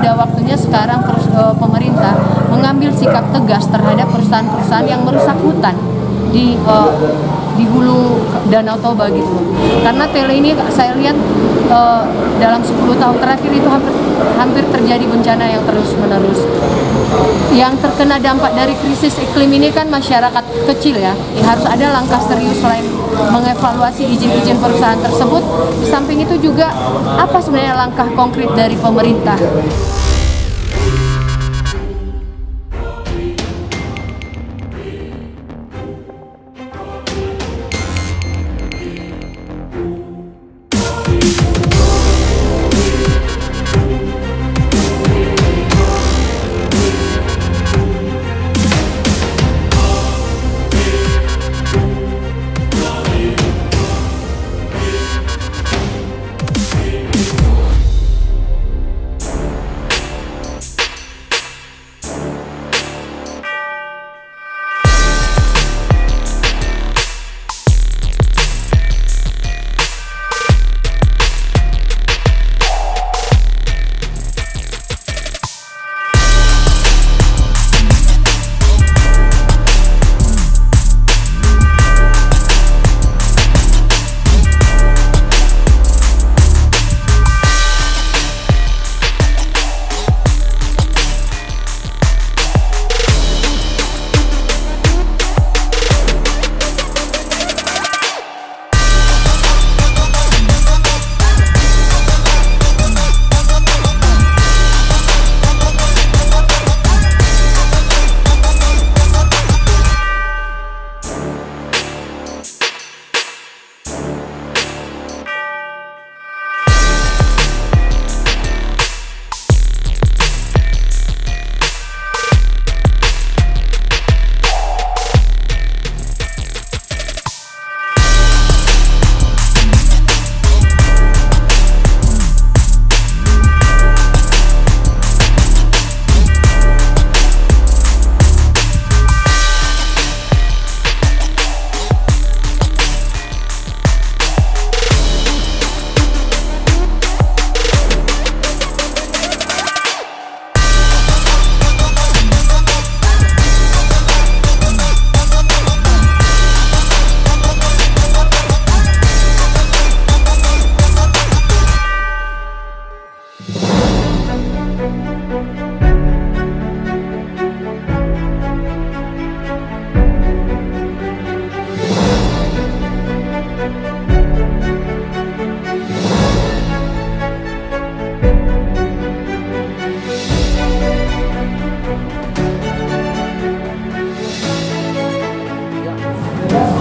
sudah waktunya sekarang pemerintah mengambil sikap tegas terhadap perusahaan-perusahaan yang merusak hutan di hulu Danau Toba gitu loh. Karena Tele ini saya lihat dalam 10 tahun terakhir itu hampir terjadi bencana yang terus-menerus. Yang terkena dampak dari krisis iklim ini kan masyarakat kecil ya. Harus ada langkah serius selain mengevaluasi izin-izin perusahaan tersebut. Di samping itu juga apa sebenarnya langkah konkret dari pemerintah?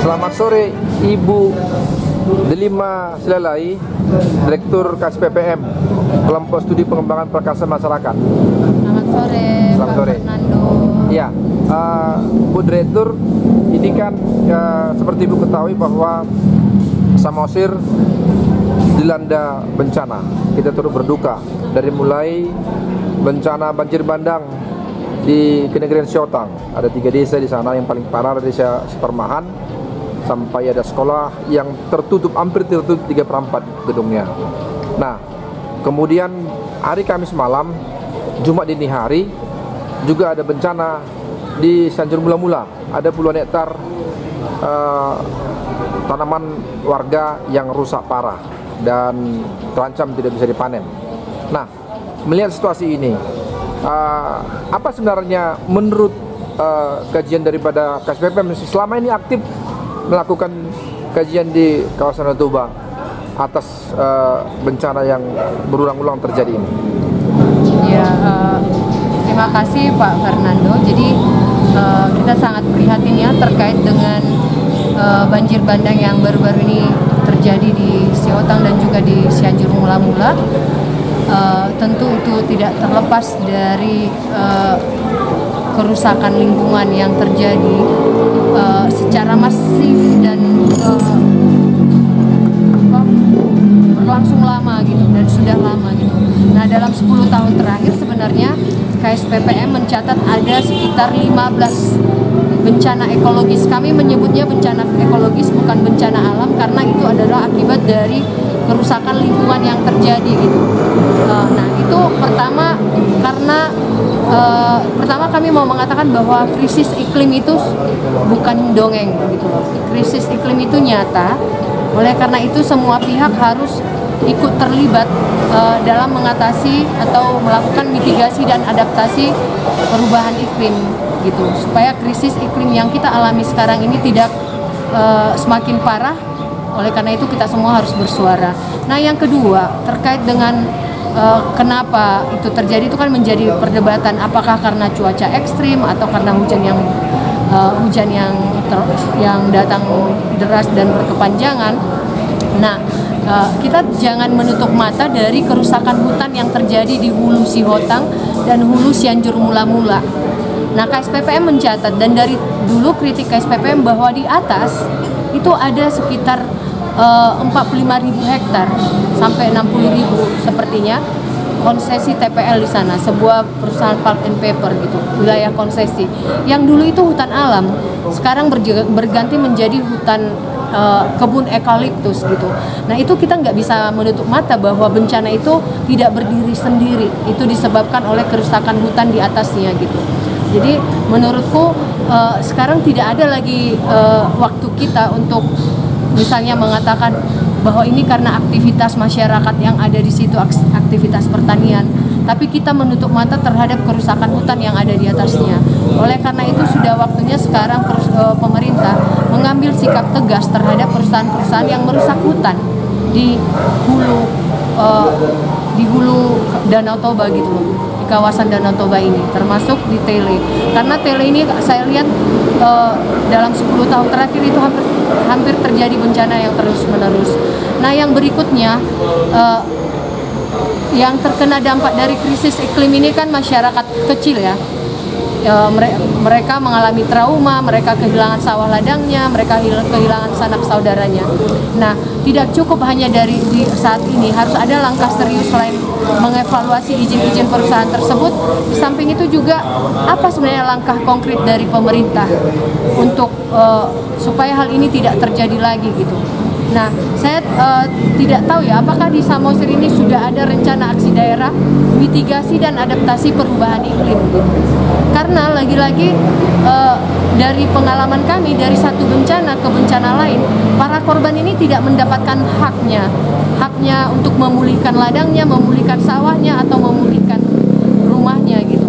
Selamat sore Ibu Delima Silalai, Direktur KSPPM, Kelompok Studi Pengembangan Prakarsa Masyarakat. Selamat sore, Selamat Pak sore. Fernando. Ya, Bu Direktur, ini kan seperti Ibu ketahui bahwa Samosir dilanda bencana. Kita turut berduka dari mulai bencana banjir bandang di Kenegerian Siotang. Ada 3 desa di sana, yang paling parah ada desa Sepermahan, sampai ada sekolah yang tertutup, hampir tertutup 3/4 gedungnya. Nah, kemudian hari Kamis malam, Jumat dini hari, juga ada bencana di Cianjur Mula-Mula. Ada puluhan hektar tanaman warga yang rusak parah dan terancam tidak bisa dipanen. Nah, melihat situasi ini, apa sebenarnya menurut kajian daripada KSPPM selama ini aktif melakukan kajian di kawasan Danau Toba atas bencana yang berulang-ulang terjadi ini? Ya, terima kasih Pak Fernando. Jadi kita sangat prihatin ya terkait dengan banjir bandang yang baru-baru ini terjadi di Siotang dan juga di Cianjur Mula-Mula. Tentu itu tidak terlepas dari kerusakan lingkungan yang terjadi secara masif dan berlangsung lama gitu, dan sudah lama gitu. Nah, dalam 10 tahun terakhir sebenarnya KSPPM mencatat ada sekitar 15 bencana ekologis. Kami menyebutnya bencana ekologis, bukan bencana alam, karena itu adalah akibat dari kerusakan lingkungan yang terjadi gitu. Nah itu pertama karena pertama kami mau mengatakan bahwa krisis iklim itu bukan dongeng gitu loh. Krisis iklim itu nyata. Oleh karena itu semua pihak harus ikut terlibat dalam mengatasi atau melakukan mitigasi dan adaptasi perubahan iklim gitu, supaya krisis iklim yang kita alami sekarang ini tidak semakin parah. Oleh karena itu kita semua harus bersuara. Nah yang kedua terkait dengan kenapa itu terjadi, itu kan menjadi perdebatan, apakah karena cuaca ekstrim atau karena hujan yang datang deras dan berkepanjangan. Nah, kita jangan menutup mata dari kerusakan hutan yang terjadi di Hulu Sihotang dan Hulu Cianjur Mula-Mula. Nah, KSPPM mencatat, dan dari dulu kritik KSPPM bahwa di atas itu ada sekitar 45.000 hektar sampai 60.000 sepertinya konsesi TPL di sana, sebuah perusahaan pulp and paper gitu, wilayah konsesi. Yang dulu itu hutan alam, sekarang berganti menjadi hutan kebun eukaliptus gitu. Nah itu kita nggak bisa menutup mata bahwa bencana itu tidak berdiri sendiri, itu disebabkan oleh kerusakan hutan di atasnya gitu. Jadi menurutku sekarang tidak ada lagi waktu kita untuk misalnya mengatakan bahwa ini karena aktivitas masyarakat yang ada di situ, aktivitas pertanian, tapi kita menutup mata terhadap kerusakan hutan yang ada di atasnya. Oleh karena itu sudah waktunya sekarang pemerintah mengambil sikap tegas terhadap perusahaan-perusahaan yang merusak hutan di hulu Danau Toba gitu loh, di kawasan Danau Toba ini, termasuk di Tele. Karena Tele ini saya lihat dalam 10 tahun terakhir itu hampir terjadi bencana yang terus-menerus. Nah yang berikutnya, yang terkena dampak dari krisis iklim ini kan masyarakat kecil ya. Mereka mengalami trauma, mereka kehilangan sawah ladangnya, mereka kehilangan sanak saudaranya. Nah, tidak cukup hanya di saat ini, harus ada langkah serius selain mengevaluasi izin-izin perusahaan tersebut. Di samping itu juga apa sebenarnya langkah konkret dari pemerintah untuk supaya hal ini tidak terjadi lagi gitu. Nah, saya tidak tahu ya apakah di Samosir ini sudah ada rencana aksi daerah mitigasi dan adaptasi perubahan iklim gitu. Karena lagi-lagi dari pengalaman kami dari satu bencana ke bencana lain, para korban ini tidak mendapatkan haknya untuk memulihkan ladangnya, memulihkan sawahnya, atau memulihkan rumahnya gitu.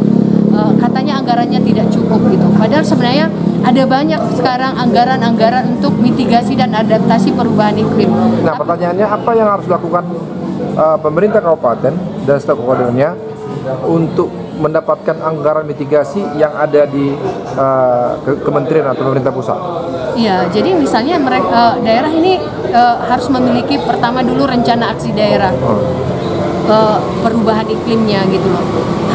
Katanya anggarannya tidak cukup gitu. Padahal sebenarnya ada banyak sekarang anggaran-anggaran untuk mitigasi dan adaptasi perubahan iklim. Nah, pertanyaannya apa yang harus dilakukan pemerintah kabupaten dan stakeholdernya untuk mendapatkan anggaran mitigasi yang ada di kementerian atau pemerintah pusat? Iya, jadi misalnya daerah ini harus memiliki pertama dulu rencana aksi daerah. Perubahan iklimnya gitu loh,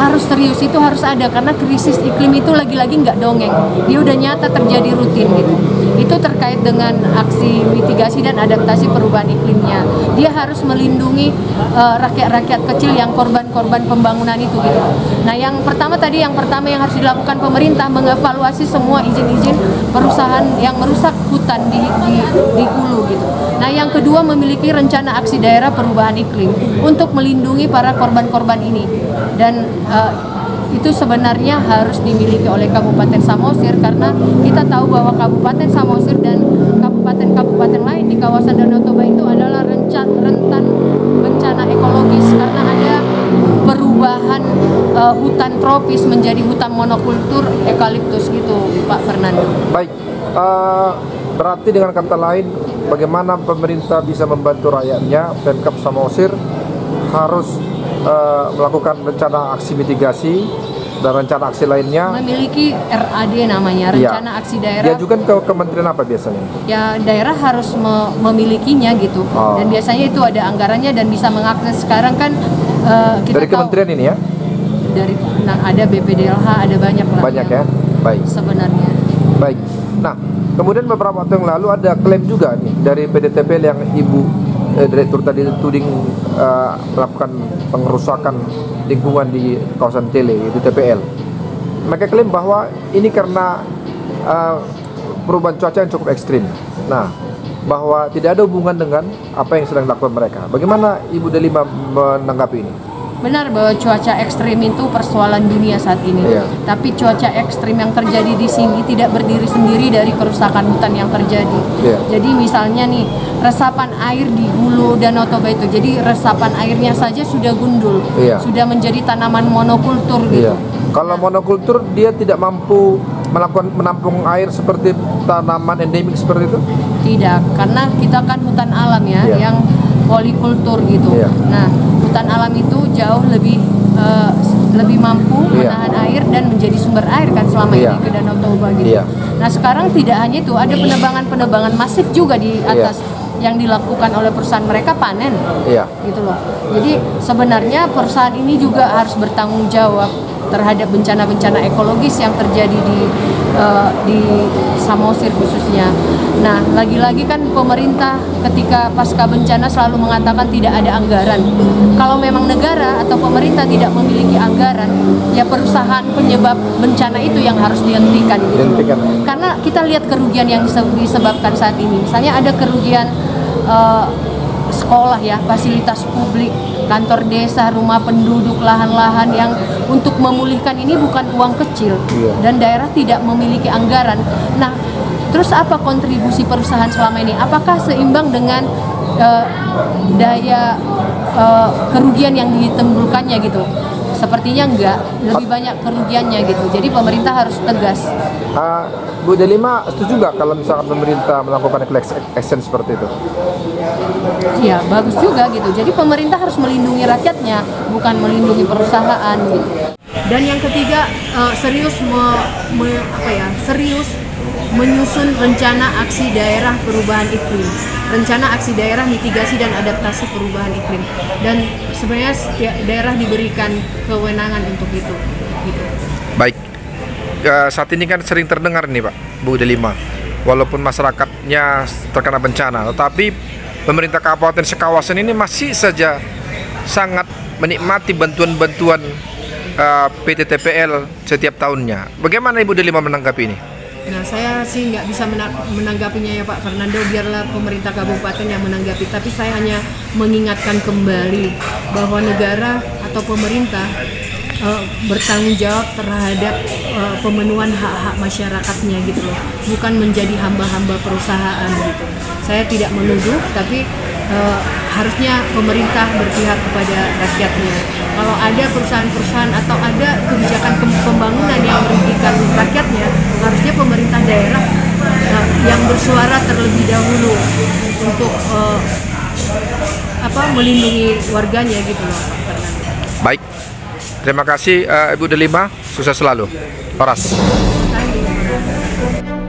harus serius, itu harus ada, karena krisis iklim itu lagi-lagi nggak dongeng, dia udah nyata terjadi rutin gitu. Itu terkait dengan aksi mitigasi dan adaptasi perubahan iklimnya, dia harus melindungi rakyat-rakyat kecil yang korban-korban pembangunan itu gitu. Nah yang pertama yang harus dilakukan pemerintah, mengevaluasi semua izin-izin perusahaan yang merusak hutan di hulu gitu. Nah yang kedua, memiliki rencana aksi daerah perubahan iklim untuk melindungi para korban-korban ini, dan itu sebenarnya harus dimiliki oleh Kabupaten Samosir, karena kita tahu bahwa Kabupaten Samosir dan kabupaten-kabupaten lain di kawasan Danau Toba itu adalah rentan bencana ekologis karena ada perubahan hutan tropis menjadi hutan monokultur eukaliptus gitu, Pak Fernando. Baik, berarti dengan kata lain, bagaimana pemerintah bisa membantu rakyatnya, Pemkab Samosir harus melakukan rencana aksi mitigasi dan rencana aksi lainnya. Memiliki RAD namanya, rencana aksi daerah. Diajukan ke kementerian apa biasanya? Ya daerah harus memilikinya gitu. Dan biasanya itu ada anggarannya dan bisa mengakses. Sekarang kan kita dari kementerian ini ya? Ada BPDLH, ada banyak lah. Banyak ya? Baik. Sebenarnya. Baik. Nah, kemudian beberapa waktu yang lalu ada klaim juga nih dari PDTPL yang Ibu Direktur tadi tuding melakukan pengerusakan lingkungan di kawasan Tele, itu TPL. Mereka klaim bahwa ini karena perubahan cuaca yang cukup ekstrim. Nah, bahwa tidak ada hubungan dengan apa yang sedang dilakukan mereka. Bagaimana Ibu Delima menanggapi ini? Benar bahwa cuaca ekstrim itu persoalan dunia saat ini. Iya. Tapi cuaca ekstrim yang terjadi di sini tidak berdiri sendiri dari kerusakan hutan yang terjadi. Iya. Jadi misalnya nih, resapan air di hulu Danau Toba itu, jadi resapan airnya saja sudah gundul, Iya. sudah menjadi tanaman monokultur gitu. Iya. Kalau monokultur dia tidak mampu menampung air seperti tanaman endemik seperti itu? Tidak, karena kita kan hutan alam ya, Iya. yang polikultur gitu. Iya. Nah, hutan alam itu jauh lebih mampu Iya. menahan air dan menjadi sumber air kan selama Iya. ini ke Danau Toba gitu. Iya. Nah, sekarang tidak hanya itu, ada penebangan masif juga di atas yang dilakukan oleh perusahaan mereka panen. Iya. Gitu loh. Jadi sebenarnya perusahaan ini juga harus bertanggung jawab terhadap bencana-bencana ekologis yang terjadi di Samosir khususnya. Nah, lagi-lagi kan pemerintah ketika pasca bencana selalu mengatakan tidak ada anggaran. Kalau memang negara atau pemerintah tidak memiliki anggaran, ya perusahaan penyebab bencana itu yang harus dihentikan gitu. Dihentikan. Karena kita lihat kerugian yang disebabkan saat ini. Misalnya ada kerugian sekolah ya, fasilitas publik, kantor desa, rumah penduduk, lahan-lahan yang untuk memulihkan ini bukan uang kecil. Iya. Dan daerah tidak memiliki anggaran. Nah, terus apa kontribusi perusahaan selama ini? Apakah seimbang dengan daya kerugian yang ditimbulkannya gitu? Sepertinya enggak, lebih banyak kerugiannya gitu. Jadi pemerintah harus tegas. Bu Delima setuju nggak kalau misalkan pemerintah melakukan class action seperti itu? Ya, bagus juga gitu. Jadi pemerintah harus melindungi rakyatnya, bukan melindungi perusahaan gitu. Dan yang ketiga, serius menyusun rencana aksi daerah perubahan iklim. Rencana aksi daerah mitigasi dan adaptasi perubahan iklim. Dan sebenarnya setiap daerah diberikan kewenangan untuk itu. Gitu. Baik. Saat ini kan sering terdengar nih Pak, Bu Delima, walaupun masyarakatnya terkena bencana, tetapi pemerintah kabupaten sekawasan ini masih saja sangat menikmati bantuan-bantuan PT TPL setiap tahunnya. Bagaimana Ibu Delima menanggapi ini? Nah, saya sih nggak bisa menanggapinya ya Pak Fernando, biarlah pemerintah kabupaten yang menanggapi. Tapi saya hanya mengingatkan kembali bahwa negara atau pemerintah bertanggung jawab terhadap pemenuhan hak-hak masyarakatnya gitu loh, bukan menjadi hamba-hamba perusahaan gitu. Saya tidak menuduh, tapi harusnya pemerintah berpihak kepada rakyatnya. Kalau ada perusahaan-perusahaan atau ada kebijakan pembangunan yang merugikan rakyatnya, harusnya pemerintah daerah yang bersuara terlebih dahulu untuk melindungi warganya gitu loh. Baik, terima kasih Ibu Delima, sukses selalu. Horas. Terima kasih.